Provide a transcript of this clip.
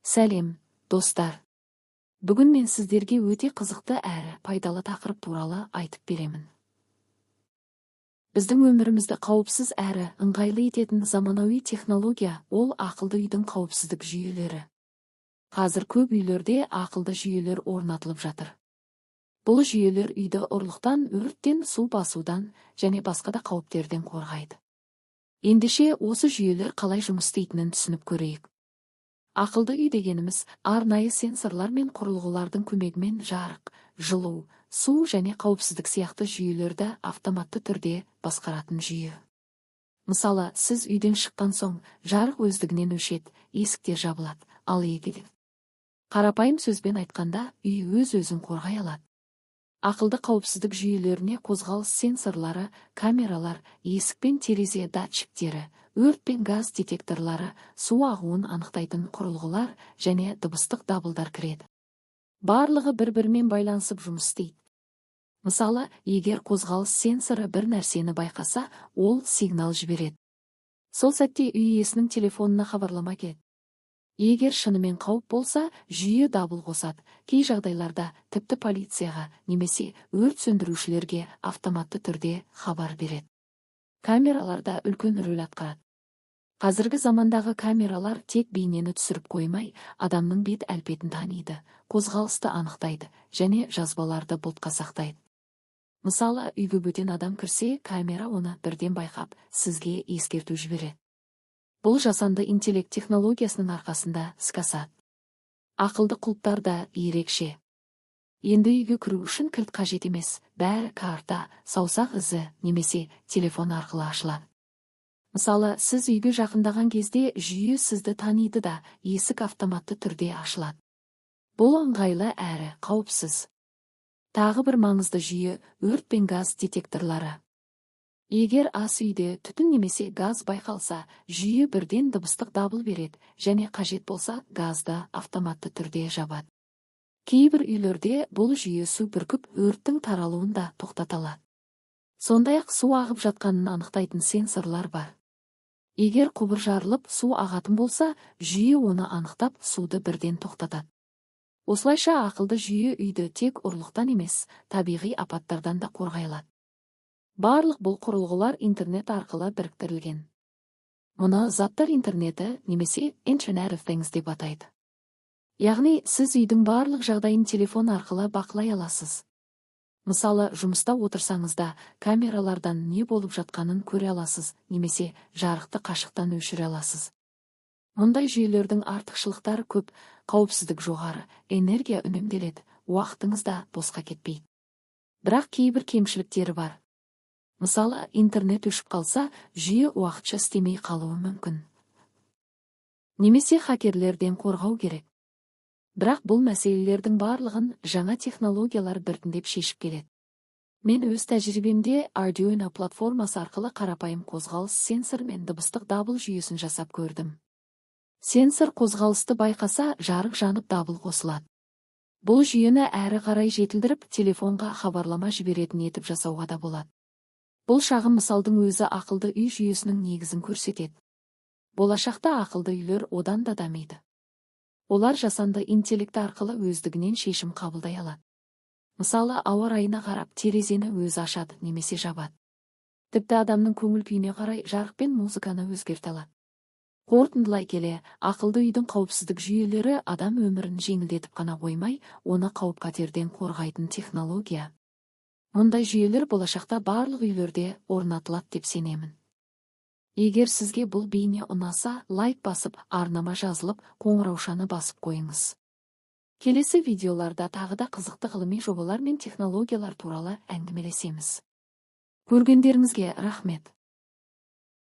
Сәлем, достар. Бүгін мен сіздерге өте қызықты әрі пайдалы тақырып туралы айтып беремін. Біздің өмірімізді қауіпсіз әрі ыңғайлы ететін заманауи технология ол ақылды үйдің қауіпсіздік жүйелері. Қазір көп үйлерде ақылды жүйелер орнатылып жатыр. Бұл жүйелер үйді ұрлықтан, өрттен, су басудан және басқа да қауіптерден қорғайды. Ендеше осы жүйелер қалай жұмыс істейтінін түсініп көрейік. Ақылды үй дегеніміз арнайы сенсорлар мен құрылғылардың көмегімен жарық, жылу, су және қауіпсіздік сияқты жүйелерді автоматты түрде басқаратын жүйе. Мысалы, сіз үйден шыққан соң жарық өздігінен өшеді, есіктер жабылады, ал егер қарапайым сөзбен айтқанда үй өз-өзін қорғай алады. Ақылды қауіпсіздік жүйелеріне қозғалыс сенсорлары, камералар, есік пен терезе датчиктері, өрт пен газ детекторлары, су ағуын анықтайтын құрылғылар және дыбыстық дабылдар кіреді. Барлығы бір-бірімен байланысып жұмыс істейді. Мысалы, егер қозғалыс сенсоры бір нәрсені байқаса, ол сигнал жібереді. Сол сәтте үй иесінің телефонына хабарлама келеді. Егер шынымен қауіп болса, жүйе дабыл қосады. Кей жағдайларда тіпті полицияға немесе өрт сөндірушілерге автоматты түрде хабар береді. Камераларда үлкен рөл атқарады. Қазіргі замандағы камералар тек бейнені түсіріп қоймай, адамның бет әлпетін таниды, қозғалысты анықтайды және жазбаларды бұлтқа сақтайды. Мысалы, үйге бөтен адам кірсе, камера оны бірден байқап, сізге ескерту жібереді. Бұл жасанды интеллект технологиясының арқасында іске асады. Ақылды құлыптар да ерекше. Енді үйге кіру үшін кілт қажет емес, бәрі карта, саусақ ізі немесе телефон арқылы ашылады. Мысалы, сіз үйге жақындаған кезде жүйе сізді таниды да, есік автоматты түрде ашылады. Бұл ыңғайлы әрі қауіпсіз. Тағы бір маңызды жүйе өрт пен газ детекторлары. Егер ас үйде түтін немесе газ байқалса, жүйе бірден дыбыстық дабыл береді және қажет болса газды автоматты түрде жабады. Кейбір үйлерде бұл жүйе су бүркіп өрттің таралуын да тоқтата алады. Сондай-ақ су ағып жатқанын анықтайтын сенсорлар бар. Егер құбыр жарылып су ағатын болса, жүйе оны анықтап суды бірден тоқтатады. Осылайша ақылды жүйе үйді тек ұрлықтан емес, табиғи апаттардан да қорғай алады. Барлық бұл құрылғылар интернет арқылы біріктірілген. Мұны заттар интернеті немесе Internet of Things деп атайды. Яғни, сіз үйдің барлық жағдайын телефон арқылы бақылай аласыз. Мысалы, жұмыста отырсаңызда камералардан не болып жатқанын көре аласыз, немесе жарықты қашықтан өшіре аласыз. Мұндай жүйелердің артықшылықтары көп, қауіпсіздік жоғары, энергия үнемделеді, уақытыңыз да босқа кетпейді. Бірақ кейбір кемшіліктері бар. Мысалы, интернет өшіп қалса, жүйе уақытша істемей қалуы мүмкін. Немесе хакерлерден қорғау керек. Бірақ бұл мәселелердің барлығын жаңа технологиялар біртіндеп шешіп келеді. Мен өз тәжірибемде Arduino платформасы арқылы қарапайым қозғалыс сенсор мен дыбыстық дабыл жүйесін жасап көрдім. Сенсор қозғалысты байқаса, жарық жанып дабыл қосылады. Бұл жүйені әрі қарай жетілдіріп, телефонға хабарлама жіберетін етіп жасауға да болады. Бұл шағын мысалдың өзі ақылды үй жүйесінің негізін көрсетеді. Болашақта ақылды үйлер одан да дамиды. Олар жасанды интеллект арқылы өздігінен шешім қабылдай алады. Мысалы, ауа райына қарап терезені өзі ашады немесе жабады. Тіпті адамның көңіл-күйіне қарай жарық пен музыканы өзгерте алады. Қорытындылай келе, ақылды үйдің қауіпсіздік жүйелері адам өмірін жеңілдетіп қана қоймай, оны қауіп-қатерден қорғайтын технология. Мұндай жүйелер болашақта барлық үйлерде орнатылады деп сенемін. Егер сізге бұл бейне ұнаса, лайк басып, арнама жазылып, қоңыраушаны басып қойыңыз. Келесі видеоларда тағы да қызықты ғылыми жобалар мен технологиялар туралы әңгімелесеміз. Көргендеріңізге рахмет.